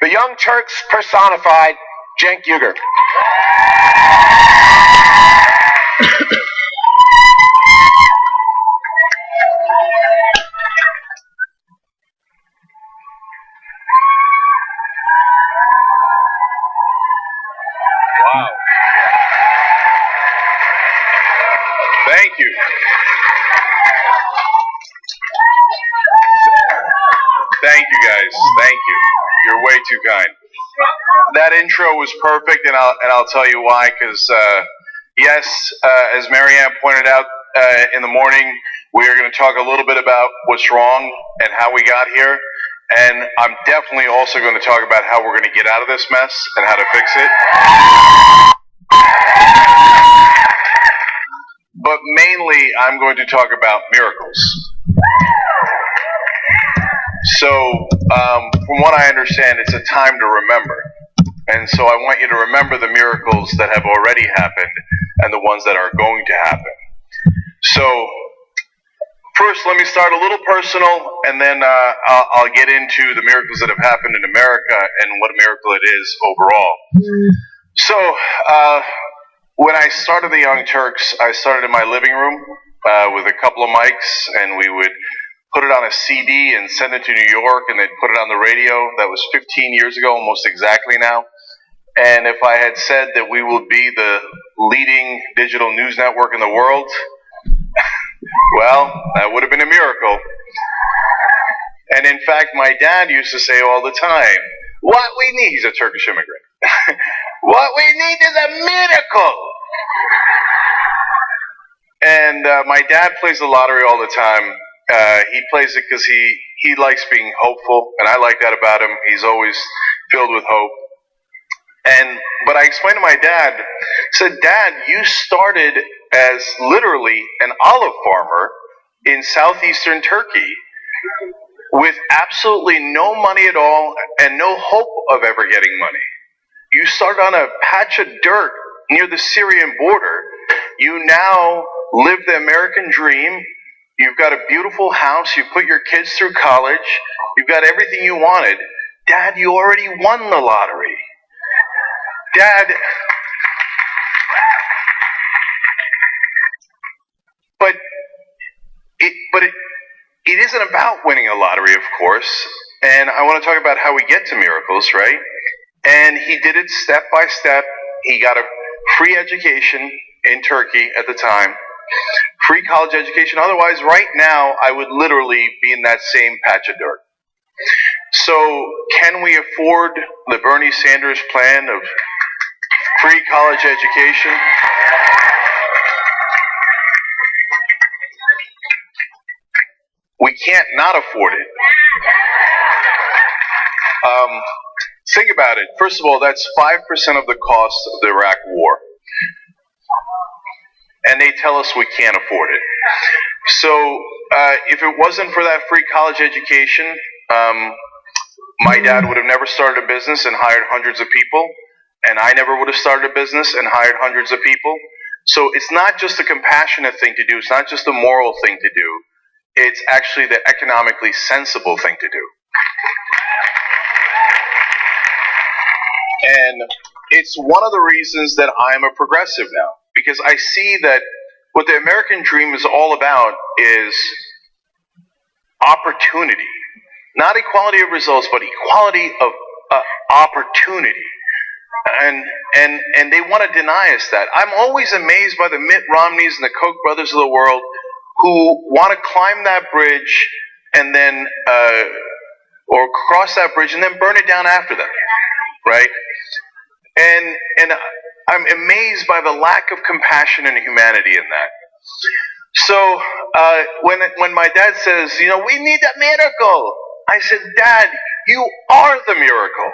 the Young Turks personified, Cenk Uygur. Wow. Thank you. Thank you, guys. Thank you. You're way too kind. That intro was perfect, and I'll tell you why. Because yes, as Marianne pointed out in the morning, we are going to talk a little bit about what's wrong and how we got here. And I'm definitely also going to talk about how we're going to get out of this mess and how to fix it. But mainly, I'm going to talk about miracles. So, from what I understand, it's a time to remember. And so I want you to remember the miracles that have already happened and the ones that are going to happen. So, first, let me start a little personal, and then I'll get into the miracles that have happened in America and what a miracle it is overall. So, when I started the Young Turks, I started in my living room with a couple of mics, and we would put it on a CD and send it to New York, and they'd put it on the radio. That was 15 years ago, almost exactly now. And if I had said that we would be the leading digital news network in the world, well, that would have been a miracle. And in fact, my dad used to say all the time, what we need, he's a Turkish immigrant, what we need is a miracle. And my dad plays the lottery all the time. He plays it because he likes being hopeful, and I like that about him. He's always filled with hope. But I explained to my dad, I said, Dad, you started as literally an olive farmer in southeastern Turkey with absolutely no money at all and no hope of ever getting money. You started on a patch of dirt near the Syrian border. You now live the American dream. You've got a beautiful house. You put your kids through college. You've got everything you wanted. Dad, you already won the lottery. Dad, but it isn't about winning a lottery, of course. And I want to talk about how we get to miracles, right? And he did it step by step. He got a free education in Turkey at the time. Free college education. Otherwise, right now, I would literally be in that same patch of dirt. So, can we afford the Bernie Sanders plan of free college education? We can't not afford it. Think about it. First of all, that's 5% of the cost of the Iraq War. And they tell us we can't afford it. So, if it wasn't for that free college education, my dad would have never started a business and hired hundreds of people. And I never would have started a business and hired hundreds of people. So it's not just a compassionate thing to do. It's not just a moral thing to do. It's actually the economically sensible thing to do. And it's one of the reasons that I'm a progressive now. Because I see that what the American dream is all about is opportunity. Not equality of results, but equality of opportunity. And they want to deny us that. I'm always amazed by the Mitt Romneys and the Koch brothers of the world who want to climb that bridge and then, or cross that bridge and then burn it down after that, right? And I'm amazed by the lack of compassion and humanity in that. So when my dad says, we need a miracle, I said, Dad, you are the miracle.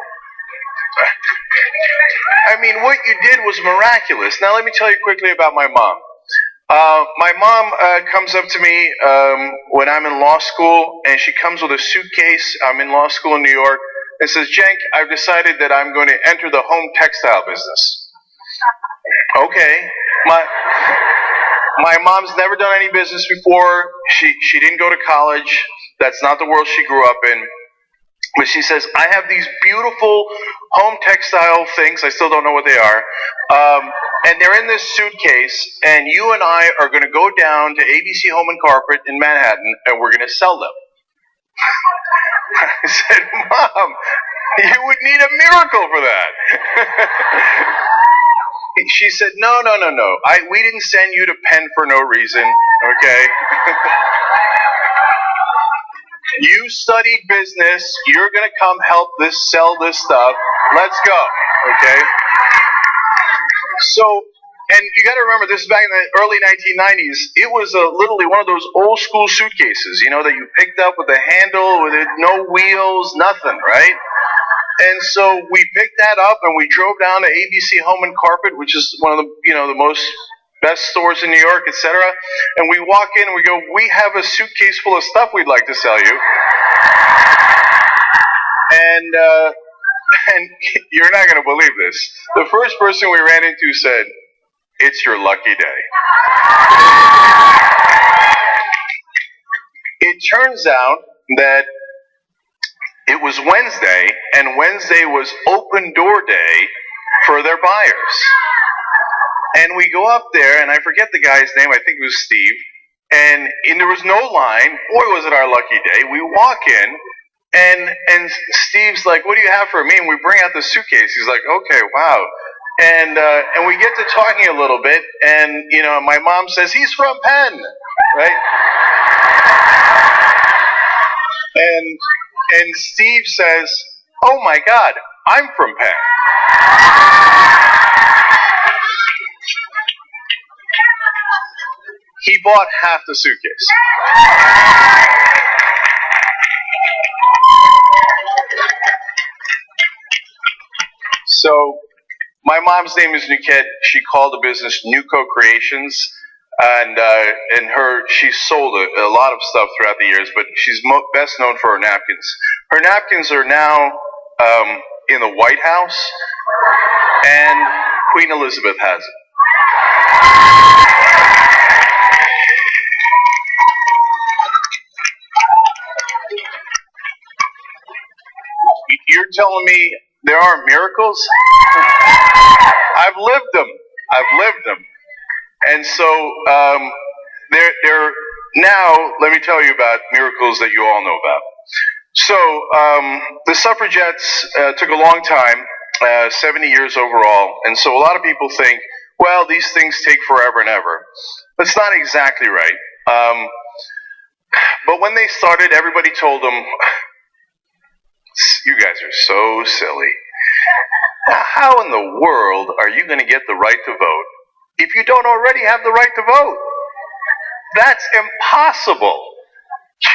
I mean, what you did was miraculous. Now, let me tell you quickly about my mom. My mom comes up to me when I'm in law school, and she comes with a suitcase. I'm in law school in New York, and says, Cenk, I've decided that I'm going to enter the home textile business. Okay. My mom's never done any business before. She didn't go to college. That's not the world she grew up in. But she says, I have these beautiful home textile things. I still don't know what they are. And they're in this suitcase. And you and I are going to go down to ABC Home and Carpet in Manhattan, and we're going to sell them. I said, Mom, you would need a miracle for that. She said, no. We didn't send you to Penn for no reason, okay? You studied business. You're going to come help sell this stuff. Let's go, okay? So, and you got to remember, this is back in the early 1990s. It was literally one of those old school suitcases, that you picked up with a handle, with no wheels, nothing, right? And so we picked that up and we drove down to ABC Home and Carpet, which is one of the, the most best stores in New York, etc. And we walk in and we go, we have a suitcase full of stuff we'd like to sell you. And you're not going to believe this. The first person we ran into said, it's your lucky day. It turns out that it was Wednesday, and Wednesday was open door day for their buyers. And we go up there, and I forget the guy's name, I think it was Steve, and there was no line. Boy, was it our lucky day. We walk in, and Steve's like, what do you have for me? And we bring out the suitcase. He's like, okay, wow. And we get to talking a little bit, and, my mom says, he's from Penn, right? And Steve says, oh my God, I'm from Penn. He bought half the suitcase. So, my mom's name is Nuket. She called the business Nuco Creations. And she's sold a lot of stuff throughout the years, but she's best known for her napkins. Her napkins are now in the White House, and Queen Elizabeth has it. You're telling me there aren't miracles? I've lived them. And so they're now, let me tell you about miracles that you all know about. So the suffragettes took a long time, 70 years overall. And so a lot of people think, well, these things take forever and ever. That's not exactly right. But when they started, everybody told them, you guys are so silly. How in the world are you going to get the right to vote if you don't already have the right to vote? That's impossible.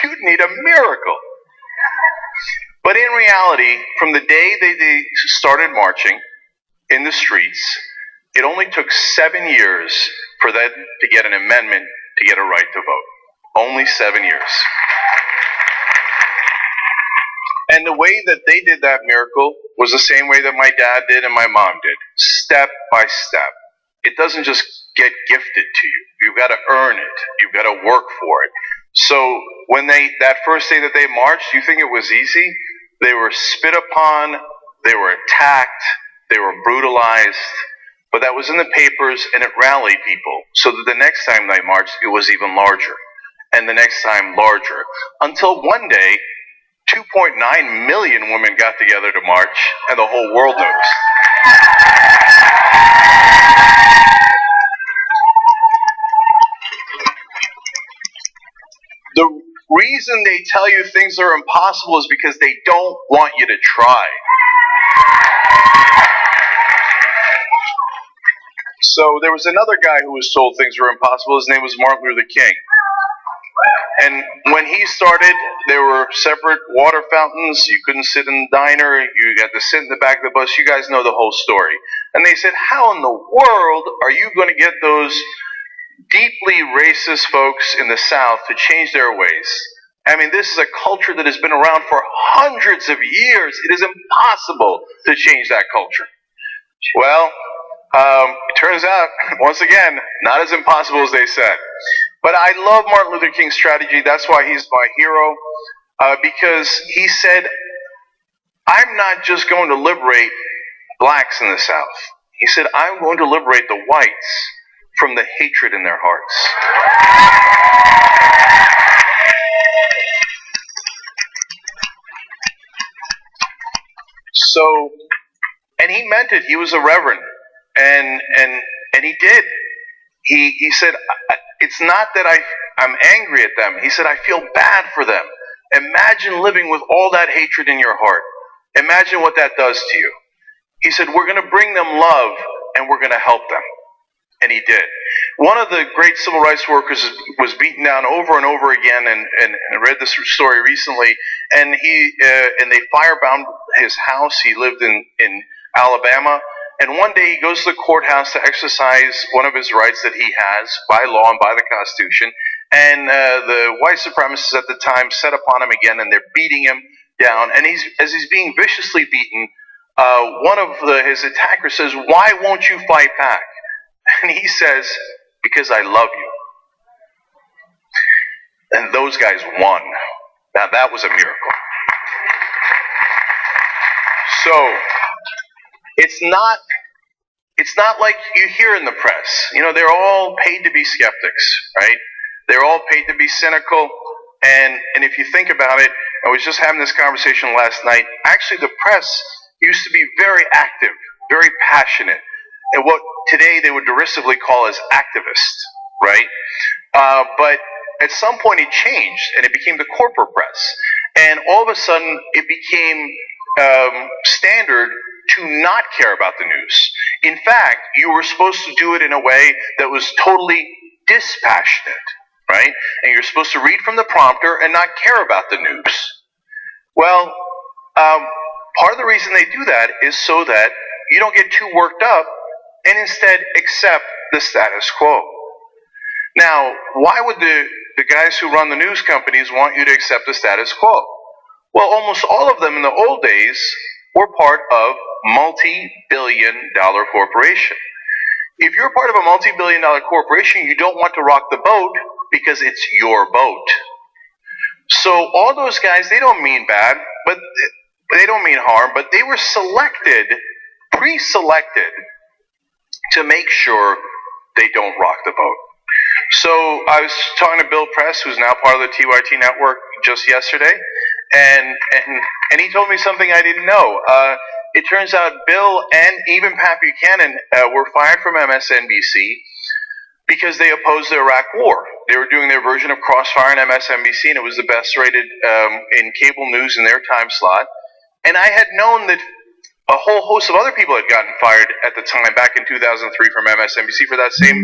You'd need a miracle. But in reality, from the day they started marching in the streets, it only took 7 years for them to get an amendment to get a right to vote. Only 7 years. And the way that they did that miracle was the same way that my dad did and my mom did. Step by step. It doesn't just get gifted to you. You've got to earn it. You've got to work for it. So when that first day that they marched, you think it was easy? They were spit upon, they were attacked, they were brutalized. But that was in the papers, and it rallied people. So that the next time they marched, it was even larger. And the next time, larger. Until one day, 2.9 million women got together to march, and the whole world noticed. The reason they tell you things are impossible is because they don't want you to try. So there was another guy who was told things were impossible. His name was Martin Luther King. And when he started, there were separate water fountains. You couldn't sit in the diner. You had to sit in the back of the bus. You guys know the whole story. And they said, how in the world are you going to get those deeply racist folks in the South to change their ways? I mean, this is a culture that has been around for hundreds of years. It is impossible to change that culture. Well, it turns out, once again, not as impossible as they said. But I love Martin Luther King's strategy. That's why he's my hero. Because he said, I'm not just going to liberate blacks in the South. He said, I'm going to liberate the whites from the hatred in their hearts. So, and he meant it. He was a reverend, and he did. He said, it's not that I'm angry at them. He said, I feel bad for them. Imagine living with all that hatred in your heart. Imagine what that does to you. He said, we're going to bring them love, and we're going to help them. And he did. One of the great civil rights workers was beaten down over and over again, and I read this story recently, and they firebombed his house. He lived in Alabama, and one day he goes to the courthouse to exercise one of his rights that he has by law and by the Constitution, and the white supremacists at the time set upon him again, and they're beating him down, and as he's being viciously beaten, one of his attackers says, "Why won't you fight back?" And he says, "Because I love you." And those guys won. Now that was a miracle. So it's not like you hear in the press. You know, they're all paid to be skeptics, right? They're all paid to be cynical. And if you think about it, I was just having this conversation last night. Actually, the press used to be very active, very passionate, and what today they would derisively call as activists, right? But at some point it changed, and it became the corporate press. And all of a sudden, it became standard to not care about the news. In fact, you were supposed to do it in a way that was totally dispassionate, right? And you're supposed to read from the prompter and not care about the news. Well, part of the reason they do that is so that you don't get too worked up and instead accept the status quo. Now, why would the guys who run the news companies want you to accept the status quo? Well, almost all of them in the old days were part of multi-billion-dollar corporation. If you're part of a multi-billion-dollar corporation, you don't want to rock the boat because it's your boat. So all those guys, they don't mean bad, but they don't mean harm, but they were selected, pre-selected, to make sure they don't rock the boat. So I was talking to Bill Press, who's now part of the TYT network, just yesterday, and he told me something I didn't know. It turns out Bill and even Pat Buchanan were fired from MSNBC because they opposed the Iraq War. They were doing their version of Crossfire on MSNBC, and it was the best rated in cable news in their time slot. And I had known that a whole host of other people had gotten fired at the time, back in 2003, from MSNBC for that same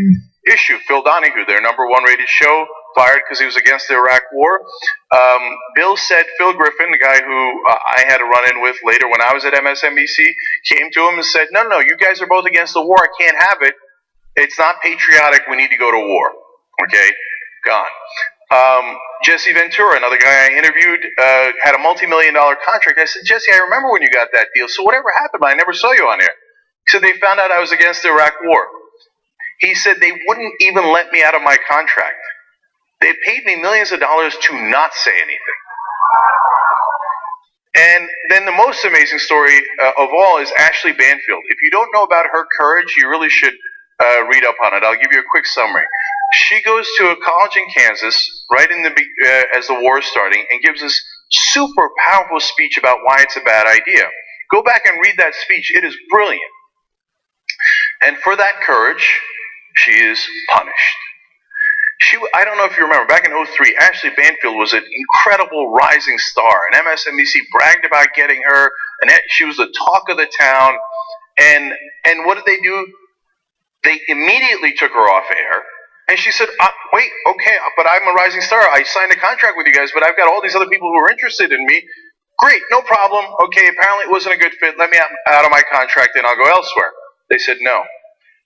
issue. Phil Donahue, their number one rated show, fired because he was against the Iraq War. Bill said Phil Griffin, the guy who I had a run-in with later when I was at MSNBC, came to him and said, no, you guys are both against the war. I can't have it. It's not patriotic. We need to go to war. Okay? Gone. Jesse Ventura, another guy I interviewed, had a multi-million-dollar contract. I said, Jesse, I remember when you got that deal. So whatever happened, I never saw you on there. He said, they found out I was against the Iraq War. He said, they wouldn't even let me out of my contract. They paid me millions of dollars to not say anything. And then the most amazing story of all is Ashley Banfield. If you don't know about her courage, you really should read up on it. I'll give you a quick summary. She goes to a college in Kansas right in as the war is starting and gives this super powerful speech about why it's a bad idea. Go back and read that speech. It is brilliant. And for that courage, she is punished. I don't know if you remember, back in 2003, Ashley Banfield was an incredible rising star, and MSNBC bragged about getting her, and she was the talk of the town. And what did they do? They immediately took her off air, and she said, wait, okay, but I'm a rising star. I signed a contract with you guys, but I've got all these other people who are interested in me. Great, no problem. Okay, apparently it wasn't a good fit. Let me out of my contract, and I'll go elsewhere. They said, no,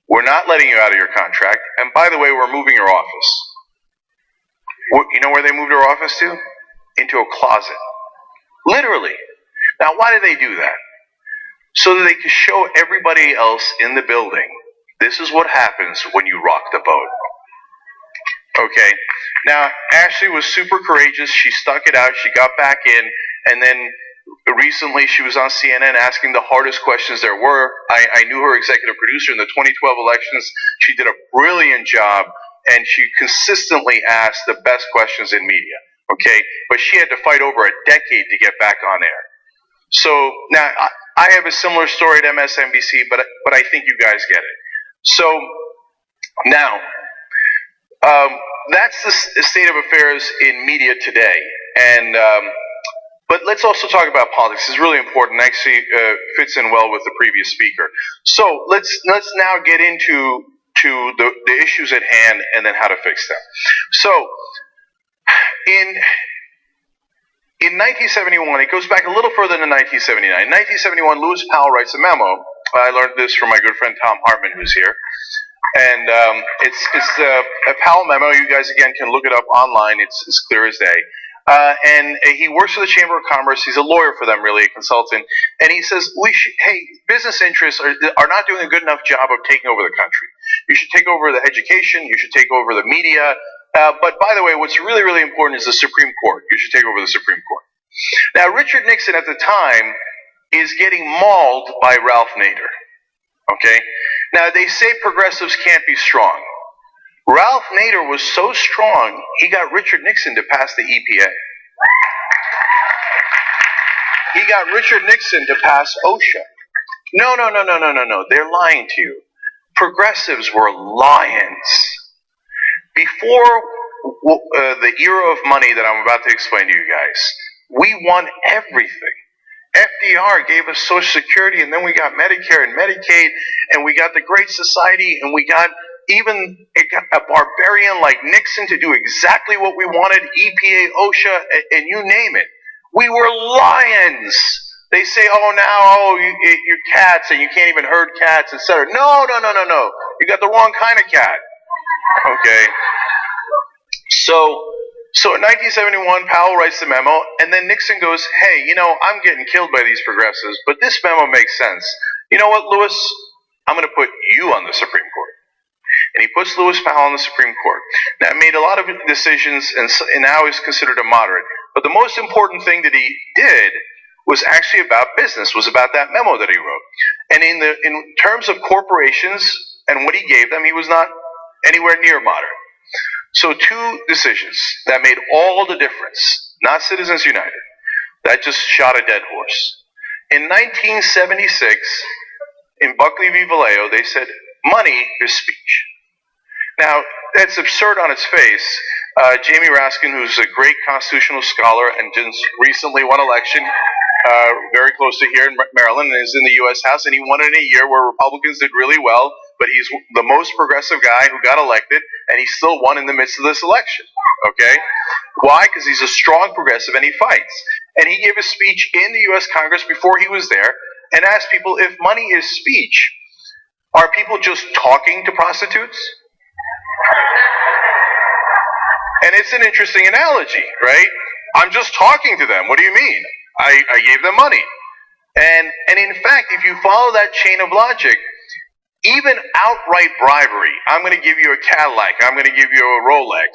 we're not letting you out of your contract, and by the way, we're moving your office. You know where they moved her office to? Into a closet. Literally. Now, why did they do that? So that they could show everybody else in the building, this is what happens when you rock the boat. Okay. Now, Ashley was super courageous. She stuck it out. She got back in. And then Recently, she was on CNN asking the hardest questions there were. I knew her executive producer in the 2012 elections. She did a brilliant job, and she consistently asked the best questions in media. Okay, but she had to fight over a decade to get back on air. So now I have a similar story to MSNBC, but I think you guys get it. So now that's the state of affairs in media today, and but let's also talk about politics. It's really important. Actually, fits in well with the previous speaker. So let's now get into the issues at hand and then how to fix them. So in 1971, it goes back a little further than 1979. In 1971, Lewis Powell writes a memo. I learned this from my good friend Tom Hartman, who's here. And it's a Powell memo. You guys, again, can look it up online. It's as clear as day. And he works for the Chamber of Commerce. He's a lawyer for them, really, a consultant. And he says, hey, business interests are not doing a good enough job of taking over the country. You should take over the education. You should take over the media. But by the way, what's really, really important is the Supreme Court. You should take over the Supreme Court. Now, Richard Nixon at the time is getting mauled by Ralph Nader. Okay? Now, they say progressives can't be strong. Ralph Nader was so strong, he got Richard Nixon to pass the EPA. He got Richard Nixon to pass OSHA. No. They're lying to you. Progressives were lions. Before the era of money that I'm about to explain to you guys, we won everything. FDR gave us Social Security, and then we got Medicare and Medicaid, and we got the Great Society, and we got even a barbarian like Nixon to do exactly what we wanted, EPA, OSHA, and you name it. We were lions. They say, you're cats, and you can't even herd cats, etc. No. You got the wrong kind of cat. Okay. So in 1971, Powell writes the memo, and then Nixon goes, hey, I'm getting killed by these progressives, but this memo makes sense. You know what, Lewis? I'm going to put you on the Supreme Court. And he puts Lewis Powell on the Supreme Court. Now, he made a lot of decisions, and now he's considered a moderate. But the most important thing that he did was actually about business, was about that memo that he wrote. And in terms of corporations and what he gave them, he was not anywhere near moderate. So two decisions that made all the difference, not Citizens United. That just shot a dead horse. In 1976, in Buckley v. Vallejo, they said, money is speech. Now, that's absurd on its face. Jamie Raskin, who's a great constitutional scholar and just recently won election very close to here in Maryland, and is in the U.S. House, and he won it in a year where Republicans did really well, but he's the most progressive guy who got elected, and he still won in the midst of this election. Okay? Why? Because he's a strong progressive and he fights. And he gave a speech in the U.S. Congress before he was there and asked people, if money is speech, are people just talking to prostitutes? And it's an interesting analogy, right? I'm just talking to them. What do you mean? I gave them money. And in fact, if you follow that chain of logic, even outright bribery, I'm going to give you a Cadillac, I'm going to give you a Rolex,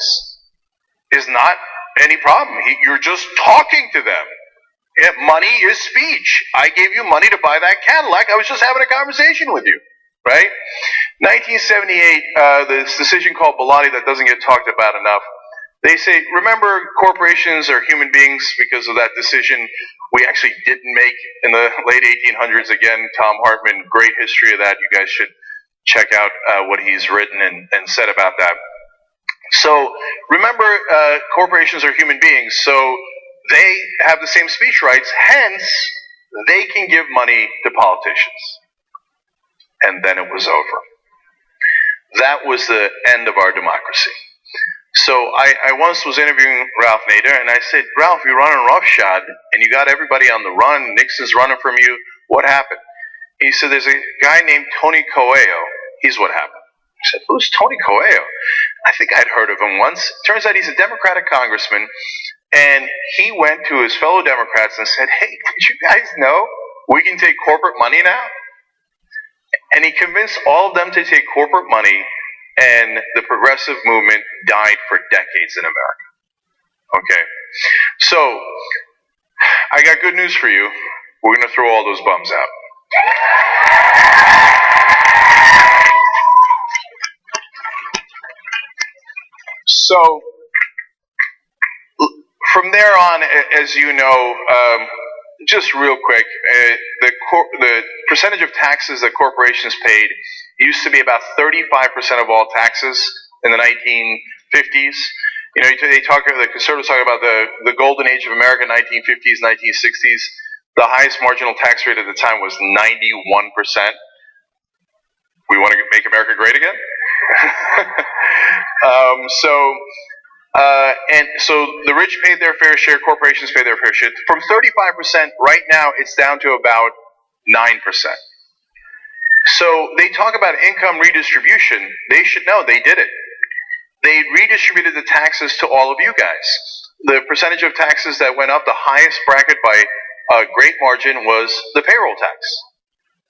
is not any problem. You're just talking to them. Money is speech. I gave you money to buy that Cadillac. I was just having a conversation with you, right? 1978, this decision called Bellotti that doesn't get talked about enough. They say, remember, corporations are human beings because of that decision we actually didn't make in the late 1800s. Again, Tom Hartman, great history of that. You guys should check out what he's written and said about that. So remember, corporations are human beings, so they have the same speech rights, hence they can give money to politicians. And then it was over. That was the end of our democracy. So I once was interviewing Ralph Nader, and I said, Ralph, you're running roughshod, and you got everybody on the run. Nixon's running from you. What happened? He said, there's a guy named Tony Coelho. He's what happened. I said, who's Tony Coelho? I think I'd heard of him once. Turns out he's a Democratic congressman, and he went to his fellow Democrats and said, hey, did you guys know we can take corporate money now? And he convinced all of them to take corporate money, and the progressive movement died for decades in America. Okay? So, I got good news for you. We're going to throw all those bums out. So, from there on, as you know, just real quick, the percentage of taxes that corporations paid used to be about 35% of all taxes in the 1950s. You know, the conservatives talk about the golden age of America, 1950s, 1960s. The highest marginal tax rate at the time was 91%. We want to make America great again? And so the rich paid their fair share, corporations paid their fair share. From 35%, right now it's down to about 9%. So they talk about income redistribution. They should know they did it. They redistributed the taxes to all of you guys. The percentage of taxes that went up, the highest bracket by a great margin, was the payroll tax.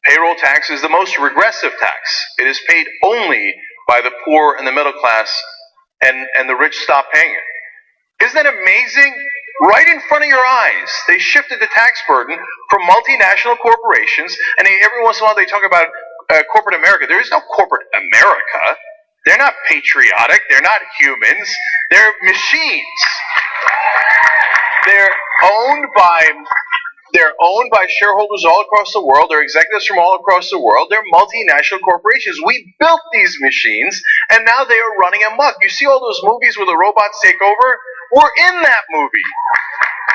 Payroll tax is the most regressive tax. It is paid only by the poor and the middle class, and the rich stop paying it. Isn't that amazing? Right in front of your eyes, they shifted the tax burden from multinational corporations, and every once in a while they talk about corporate America. There is no corporate America. They're not patriotic. They're not humans. They're machines. They're owned by shareholders all across the world. They're executives from all across the world. They're multinational corporations. We built these machines, and now they are running amok. You see all those movies where the robots take over? We're in that movie.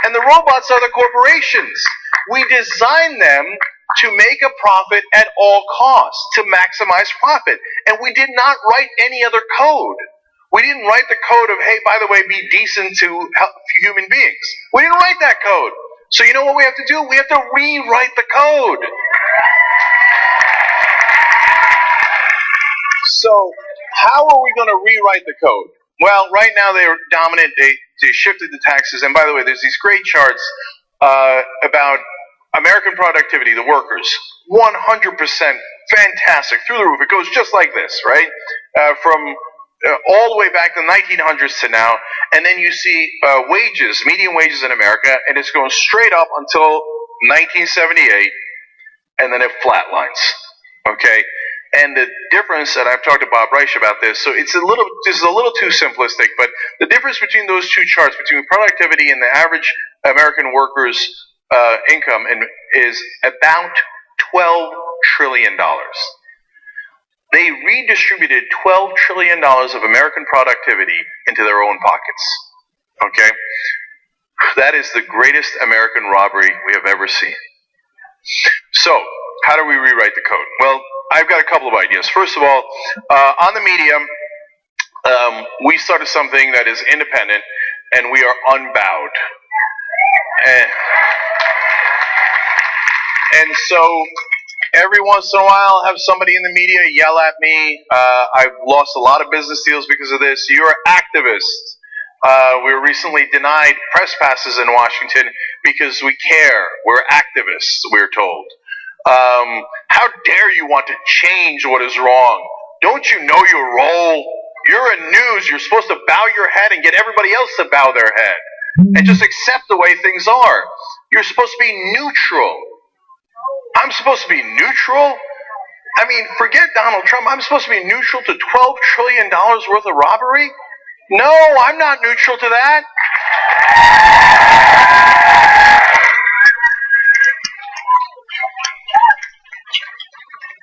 And the robots are the corporations. We designed them to make a profit at all costs, to maximize profit. And we did not write any other code. We didn't write the code of, hey, by the way, be decent to human beings. We didn't write that code. So you know what we have to do? We have to rewrite the code. So how are we going to rewrite the code? Well, right now they are dominant. They shifted the taxes. And by the way, there's these great charts about American productivity, the workers. 100% fantastic, through the roof. It goes just like this, right? From all the way back to the 1900s to now. And then you see wages, median wages in America, and it's going straight up until 1978, and then it flatlines. Okay? And the difference, and I've talked to Bob Reich about this, so this is a little too simplistic, but the difference between those two charts, between productivity and the average American worker's income, is about $12 trillion. They redistributed $12 trillion of American productivity into their own pockets. Okay? That is the greatest American robbery we have ever seen. So, how do we rewrite the code? Well, I've got a couple of ideas. First of all, on the media, we started something that is independent, and we are unbowed. And so, every once in a while, I'll have somebody in the media yell at me. I've lost a lot of business deals because of this. You're activists. We were recently denied press passes in Washington because we care. We're activists, we're told. How dare you want to change what is wrong? Don't you know your role? You're in news. You're supposed to bow your head and get everybody else to bow their head. And just accept the way things are. You're supposed to be neutral. I'm supposed to be neutral? I mean, forget Donald Trump. I'm supposed to be neutral to $12 trillion worth of robbery? No, I'm not neutral to that.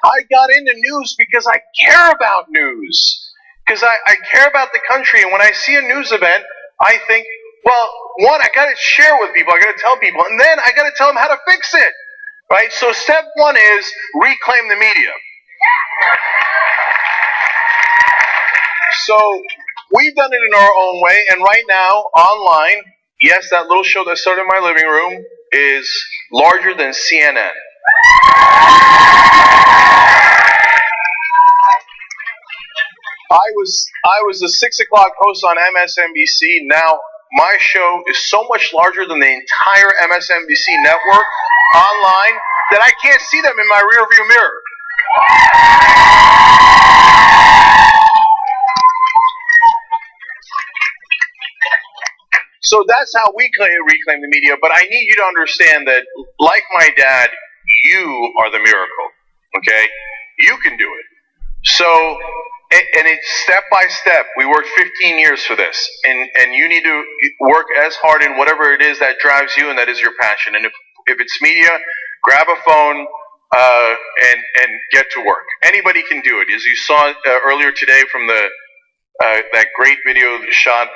I got into news because I care about news. Because I care about the country. And when I see a news event, I think, well, one, I got to share with people. I got to tell people. And then I got to tell them how to fix it. Right? So step one is reclaim the media. So we've done it in our own way, and right now, online, yes, that little show that started in my living room is larger than CNN. I was the 6 o'clock host on MSNBC. Now my show is so much larger than the entire MSNBC network online that I can't see them in my rearview mirror. So that's how we reclaim the media. But I need you to understand that, like my dad, you are the miracle. Okay? You can do it. So, and it's step by step. We worked 15 years for this. And you need to work as hard in whatever it is that drives you and that is your passion. And if it's media, grab a phone and get to work. Anybody can do it. As you saw earlier today from that great video shot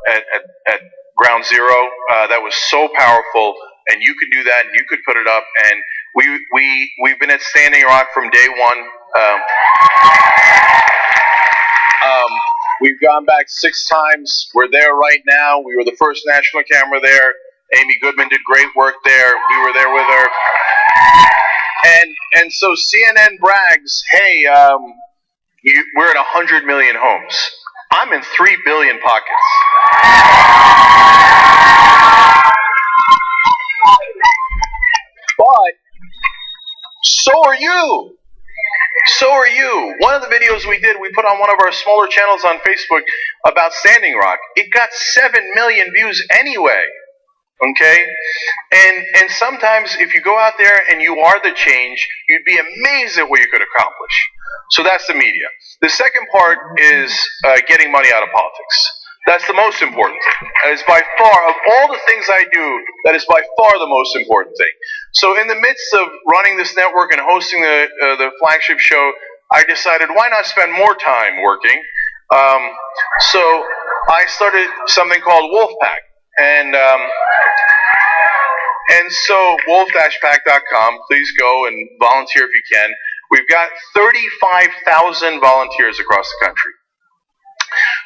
at Ground Zero, that was so powerful. And you could do that, and you could put it up. And we've been at Standing Rock from day one. We've gone back 6 times. We're there right now. We were the first national camera there. Amy Goodman did great work there. We were there with her. And so CNN brags, hey, we're at 100 million homes. I'm in 3 billion pockets. But so are you. So are you. One of the videos we did, we put on one of our smaller channels on Facebook about Standing Rock. It got 7 million views anyway. Okay? And sometimes if you go out there and you are the change, you'd be amazed at what you could accomplish. So that's the media. The second part is getting money out of politics. That's the most important thing. That is by far, of all the things I do, that is by far the most important thing. So in the midst of running this network and hosting the flagship show, I decided, why not spend more time working? So I started something called Wolfpack. And so wolf-pack.com, please go and volunteer if you can. We've got 35,000 volunteers across the country.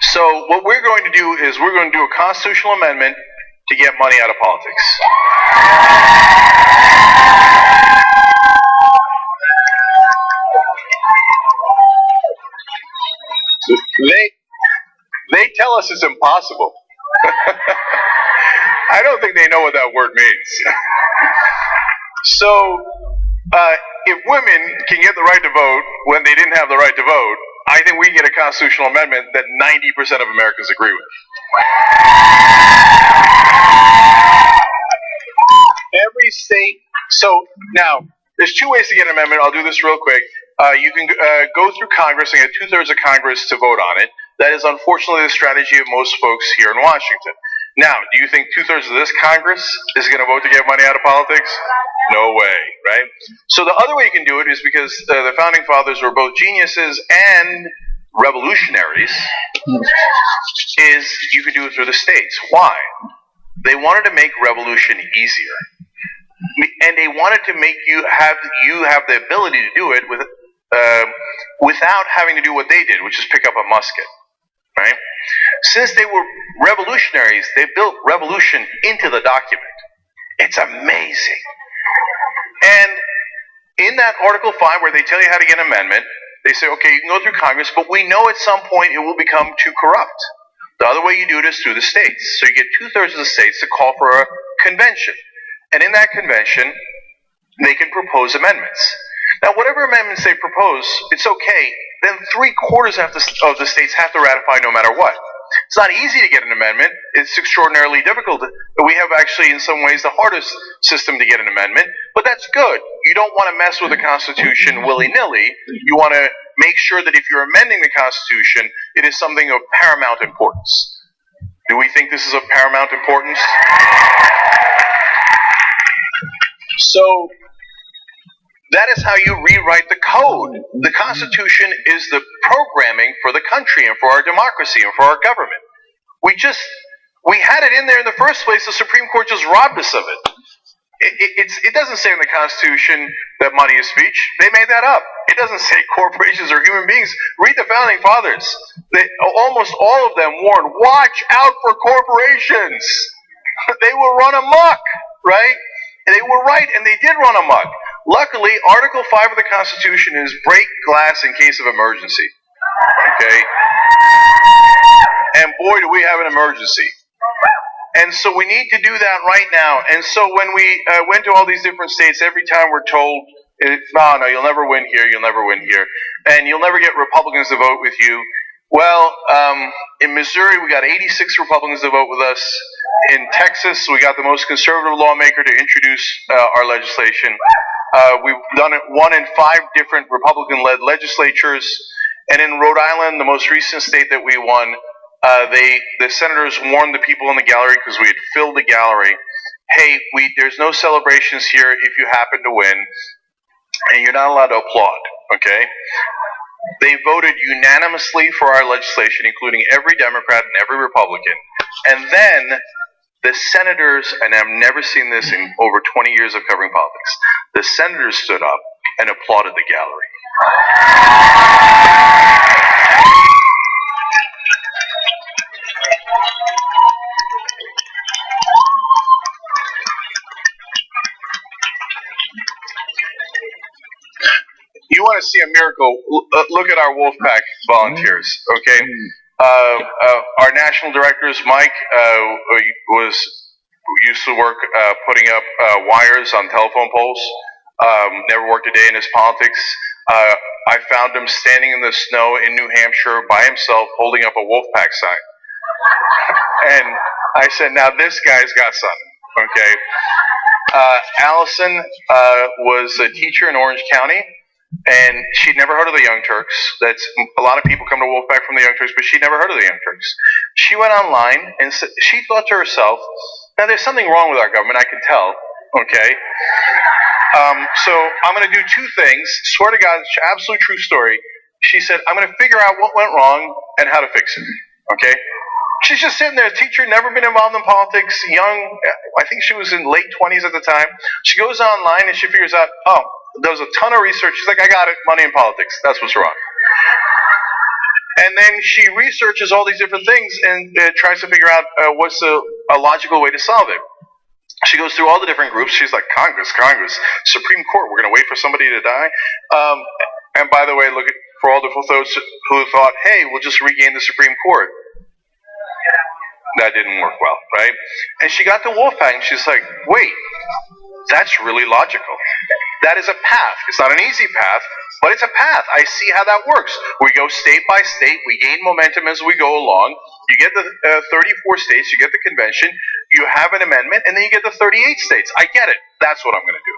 So what we're going to do is we're going to do a constitutional amendment to get money out of politics. They tell us it's impossible. I don't think they know what that word means. So, if women can get the right to vote when they didn't have the right to vote, I think we can get a constitutional amendment that 90% of Americans agree with. Every state, so now, there's 2 ways to get an amendment. I'll do this real quick. You can go through Congress and get 2/3 of Congress to vote on it. That is unfortunately the strategy of most folks here in Washington. Now, do you think 2/3 of this Congress is going to vote to get money out of politics? No way, right? So the other way you can do it is because the Founding Fathers were both geniuses and revolutionaries, is you could do it through the states. Why? They wanted to make revolution easier. And they wanted to make you have the ability to do it without having to do what they did, which is pick up a musket, right? Since they were revolutionaries, they built revolution into the document. It's amazing. And in that Article 5 where they tell you how to get an amendment, they say, okay, you can go through Congress, but we know at some point it will become too corrupt. The other way you do it is through the states. So you get 2/3 of the states to call for a convention. And in that convention, they can propose amendments. Now, whatever amendments they propose, it's okay. Then 3/4 of the states have to ratify no matter what. It's not easy to get an amendment. It's extraordinarily difficult. We have actually, in some ways, the hardest system to get an amendment. But that's good. You don't want to mess with the Constitution willy-nilly. You want to make sure that if you're amending the Constitution, it is something of paramount importance. Do we think this is of paramount importance? So, that is how you rewrite the code. The Constitution is the programming for the country and for our democracy and for our government. We had it in there in the first place. The Supreme Court just robbed us of it. It doesn't say in the Constitution that money is speech. They made that up. It doesn't say corporations are human beings. Read the Founding Fathers. Almost all of them warned, watch out for corporations. They will run amok, right? And they were right, and they did run amok. Luckily, Article 5 of the Constitution is break glass in case of emergency. Okay? And boy, do we have an emergency. And so we need to do that right now. And so when we went to all these different states, every time we're told, no, you'll never win here, you'll never win here. And you'll never get Republicans to vote with you. Well, in Missouri, we got 86 Republicans to vote with us. In Texas, we got the most conservative lawmaker to introduce our legislation. We've done it one in 5 different Republican-led legislatures. And in Rhode Island, the most recent state that we won, the senators warned the people in the gallery, because we had filled the gallery, hey, there's no celebrations here if you happen to win, and you're not allowed to applaud, okay? They voted unanimously for our legislation, including every Democrat and every Republican. And then the senators, and I've never seen this in over 20 years of covering politics, the senators stood up and applauded the gallery. You want to see a miracle, look at our Wolfpack volunteers, okay? Our national directors, Mike, used to work putting up wires on telephone poles. Never worked a day in his politics. I found him standing in the snow in New Hampshire by himself holding up a Wolfpack sign. And I said, now this guy's got something, okay? Allison was a teacher in Orange County, and she'd never heard of the Young Turks. A lot of people come to Wolfpack from the Young Turks, but she'd never heard of the Young Turks. She went online and she thought to herself, now there's something wrong with our government, I can tell, okay? So I'm going to do 2 things. Swear to God, it's an absolute true story. She said, I'm going to figure out what went wrong and how to fix it, okay? She's just sitting there, a teacher, never been involved in politics, young, I think she was in late 20s at the time. She goes online and she figures out, oh, there was a ton of research. She's like, I got it, money in politics, that's what's wrong. And then she researches all these different things and tries to figure out what's a logical way to solve it. She goes through all the different groups. She's like, Congress, Supreme Court, we're going to wait for somebody to die. And by the way, look at, for all the folks who thought, hey, we'll just regain the Supreme Court. That didn't work well, right? And she got to Wolfpack and she's like, wait, that's really logical. That is a path. It's not an easy path, but it's a path. I see how that works. We go state by state. We gain momentum as we go along. You get the 34 states. You get the convention. You have an amendment, and then you get the 38 states. I get it. That's what I'm going to do.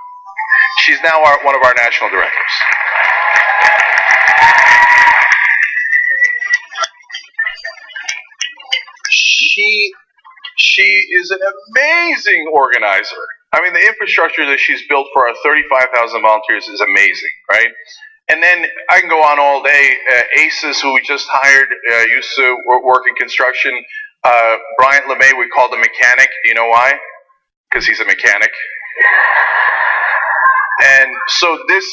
She's now one of our national directors. She is an amazing organizer. I mean, the infrastructure that she's built for our 35,000 volunteers is amazing, right? And then I can go on all day. ACES, who we just hired, used to work in construction. Bryant LeMay, we called a mechanic. Do you know why? Because he's a mechanic. And so this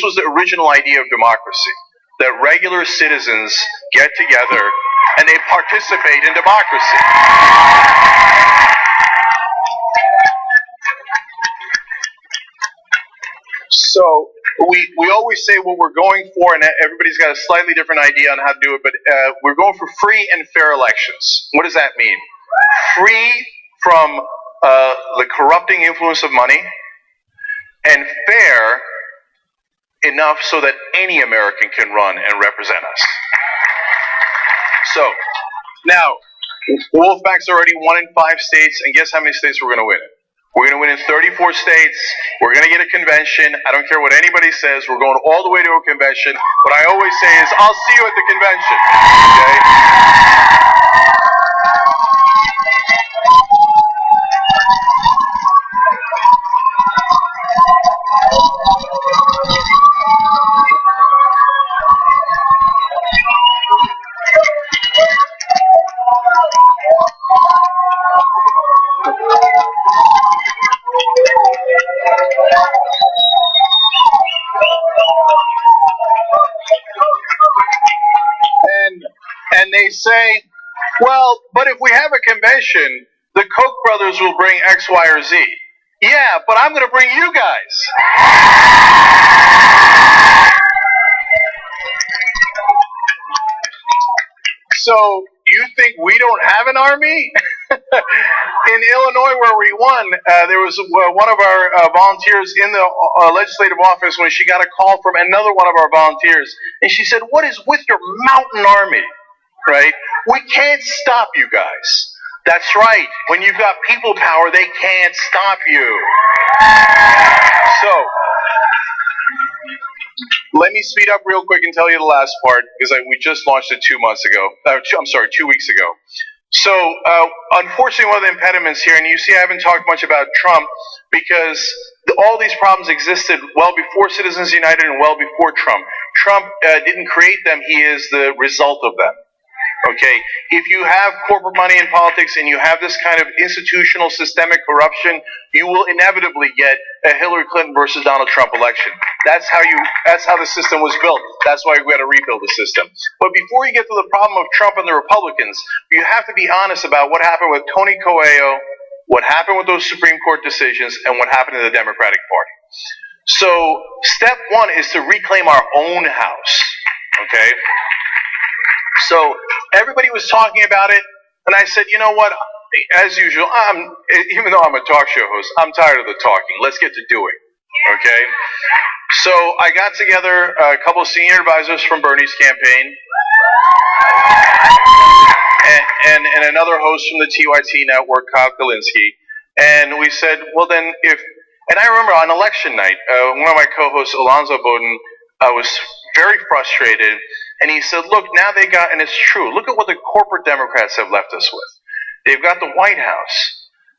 was the original idea of democracy, that regular citizens get together and they participate in democracy. So we always say what we're going for, and everybody's got a slightly different idea on how to do it, but we're going for free and fair elections. What does that mean? Free from the corrupting influence of money, and fair enough so that any American can run and represent us. So, now, Wolfpack's already 1 in 5 states, and guess how many states we're going to win in? We're going to win in 34 states. We're going to get a convention. I don't care what anybody says. We're going all the way to a convention. What I always say is, I'll see you at the convention. Okay? And they say, well, but if we have a convention, the Koch brothers will bring X, Y, or Z. Yeah, but I'm going to bring you guys. So, you think we don't have an army? In Illinois, where we won, there was one of our volunteers in the legislative office when she got a call from another one of our volunteers, and she said, what is with your mountain army? Right? We can't stop you guys. That's right. When you've got people power, they can't stop you. So, let me speed up real quick and tell you the last part, because we just launched it 2 months ago. 2 weeks ago. So, unfortunately, one of the impediments here, and you see I haven't talked much about Trump, because all these problems existed well before Citizens United and well before Trump. Trump didn't create them, he is the result of them. Okay, if you have corporate money in politics and you have this kind of institutional systemic corruption, you will inevitably get a Hillary Clinton versus Donald Trump election. That's how the system was built. That's why we got to rebuild the system. But before you get to the problem of Trump and the Republicans, you have to be honest about what happened with Tony Coelho, what happened with those Supreme Court decisions, and what happened in the Democratic Party. So, step one is to reclaim our own house. Okay? So everybody was talking about it, and I said, you know what? As usual, even though I'm a talk show host, I'm tired of the talking. Let's get to doing. Okay? So I got together a couple of senior advisors from Bernie's campaign, and another host from the TYT network, Kyle Kalinske, and we said, well then, and I remember on election night, one of my co-hosts, Alonzo Bowden, was very frustrated. And he said, look, now they got, and it's true, look at what the corporate Democrats have left us with. They've got the White House.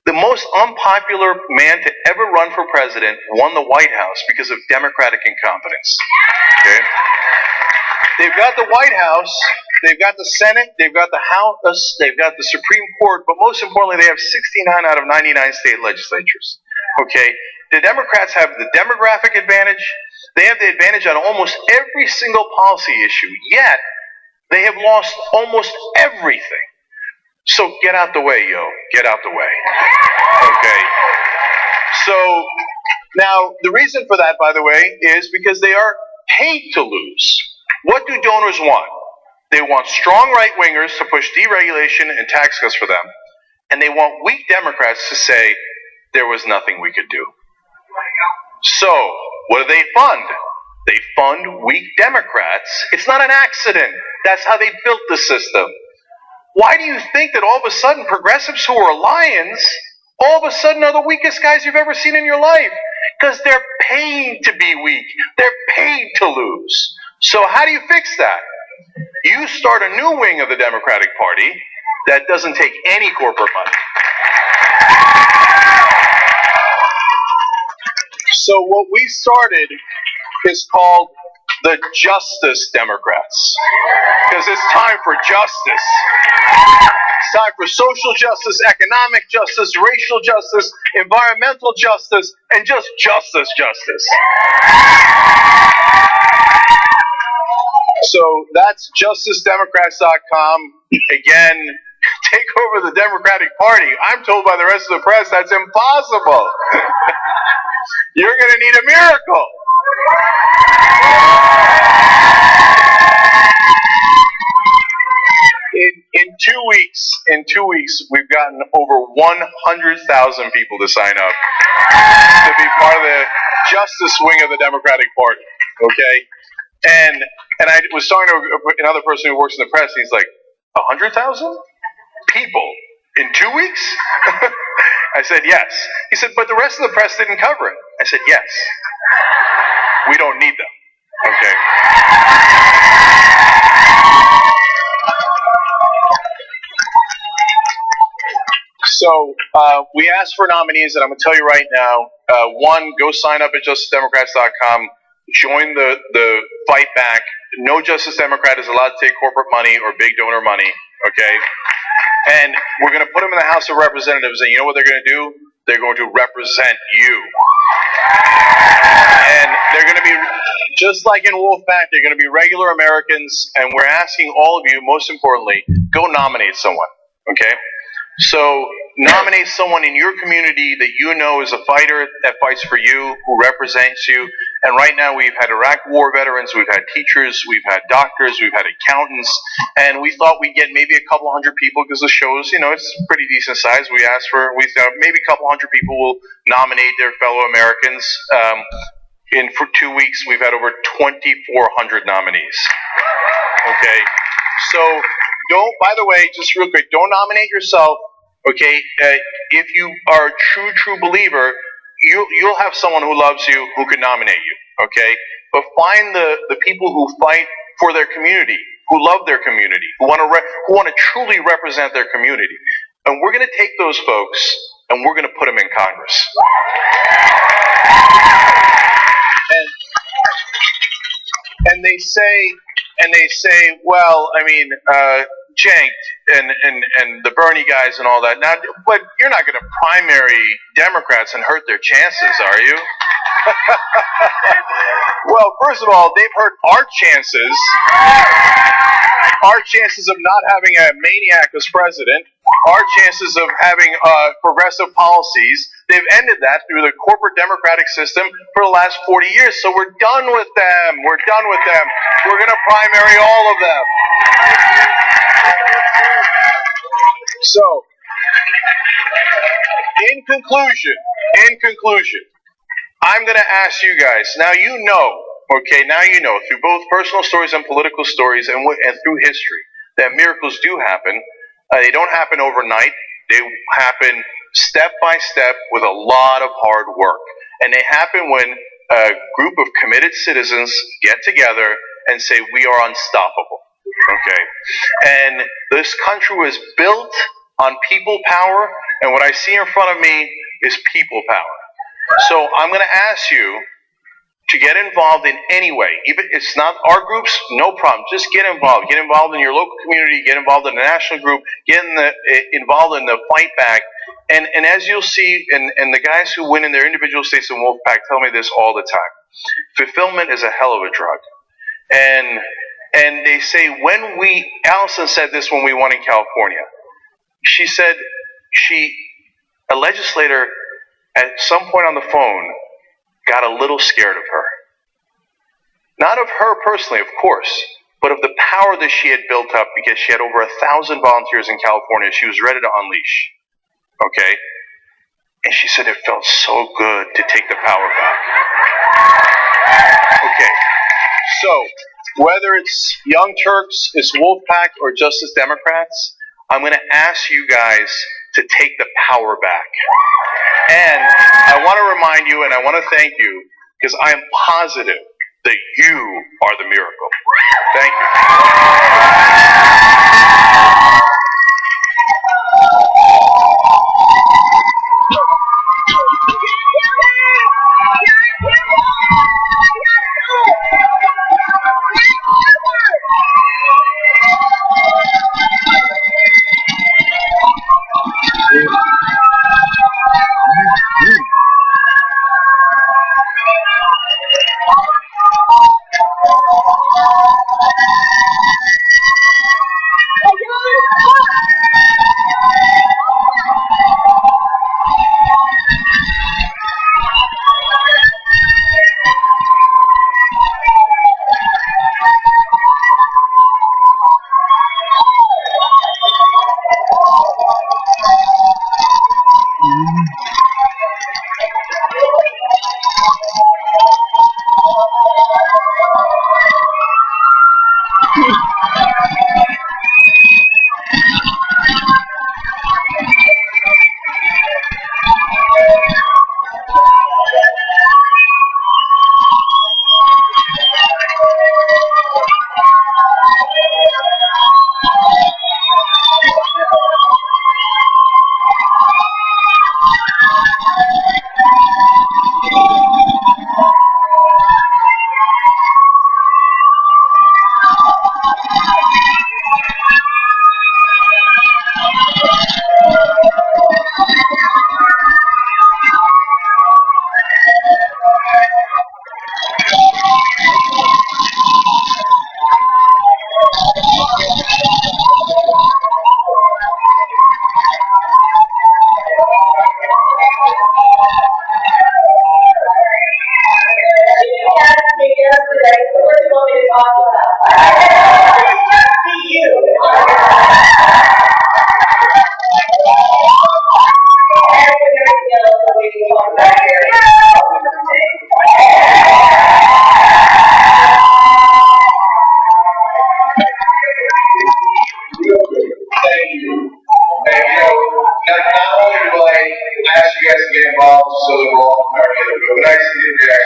The most unpopular man to ever run for president won the White House because of Democratic incompetence. Okay? They've got the White House, they've got the Senate, they've got the House, they've got the Supreme Court, but most importantly, they have 69 out of 99 state legislatures. Okay? The Democrats have the demographic advantage. They have the advantage on almost every single policy issue, yet they have lost almost everything. So get out the way, yo. Get out the way. Okay. So now the reason for that, by the way, is because they are paid to lose. What do donors want? They want strong right-wingers to push deregulation and tax cuts for them. And they want weak Democrats to say, there was nothing we could do. So, what do they fund? They fund weak Democrats. It's not an accident. That's how they built the system. Why do you think that all of a sudden progressives who are lions all of a sudden are the weakest guys you've ever seen in your life? Because they're paid to be weak. They're paid to lose. So how do you fix that? You start a new wing of the Democratic Party that doesn't take any corporate money. So what we started is called the Justice Democrats. Because it's time for justice. It's time for social justice, economic justice, racial justice, environmental justice, and just justice. So that's justicedemocrats.com. Again, take over the Democratic Party. I'm told by the rest of the press that's impossible. You're going to need a miracle. In 2 weeks, we've gotten over 100,000 people to sign up to be part of the justice wing of the Democratic Party. Okay, and I was talking to another person who works in the press. And he's like, 100,000 people in 2 weeks? I said, yes. He said, but the rest of the press didn't cover it. I said, yes. We don't need them. Okay. So we asked for nominees, and I'm going to tell you right now, one, go sign up at justicedemocrats.com. Join the fight back. No Justice Democrat is allowed to take corporate money or big donor money, okay? And we're going to put them in the House of Representatives, and you know what they're going to do? They're going to represent you. And they're going to be, just like in Wolfpack, they're going to be regular Americans, and we're asking all of you, most importantly, go nominate someone, okay? So nominate someone in your community that you know is a fighter that fights for you, who represents you. And right now we've had Iraq war veterans, we've had teachers, we've had doctors, we've had accountants, and we thought we'd get maybe a couple hundred people because the show's, it's pretty decent size. We thought maybe a couple hundred people will nominate their fellow Americans. For 2 weeks, we've had over 2,400 nominees. Okay, so by the way, just real quick, don't nominate yourself. Okay, if you are a true believer, you'll have someone who loves you who can nominate you. Okay, but find the people who fight for their community, who love their community, who want to truly represent their community, and we're going to take those folks and we're going to put them in Congress. And they say, well, I mean, Cenk and the Bernie guys and all that. Now, but you're not going to primary Democrats and hurt their chances, are you? Well, first of all, they've hurt our chances of not having a maniac as president, our chances of having progressive policies. They've ended that through the corporate democratic system for the last 40 years. So we're done with them. We're done with them. We're going to primary all of them. So, in conclusion, I'm going to ask you guys, now you know, through both personal stories and political stories and through history, that miracles do happen. They don't happen overnight. They happen step by step with a lot of hard work. And they happen when a group of committed citizens get together and say, we are unstoppable. Okay? And this country was built on people power, and what I see in front of me is people power. So I'm going to ask you to get involved in any way. Even if it's not our groups, no problem. Just get involved. Get involved in your local community. Get involved in the national group. Get involved in the fight back. And as you'll see, and the guys who win in their individual states in Wolfpack tell me this all the time. Fulfillment is a hell of a drug. And they say Allison said this when we won in California. She said a legislator at some point on the phone got a little scared of her. Not of her personally, of course, but of the power that she had built up because she had over 1,000 volunteers in California she was ready to unleash. Okay? And she said it felt so good to take the power back. Okay. So, whether it's Young Turks, it's Wolfpack, or Justice Democrats, I'm going to ask you guys to take the power back. And I want to remind you and I want to thank you because I am positive that you are the miracle. Thank you. you guys to get involved so that we're all familiar with it. But when I see the reaction,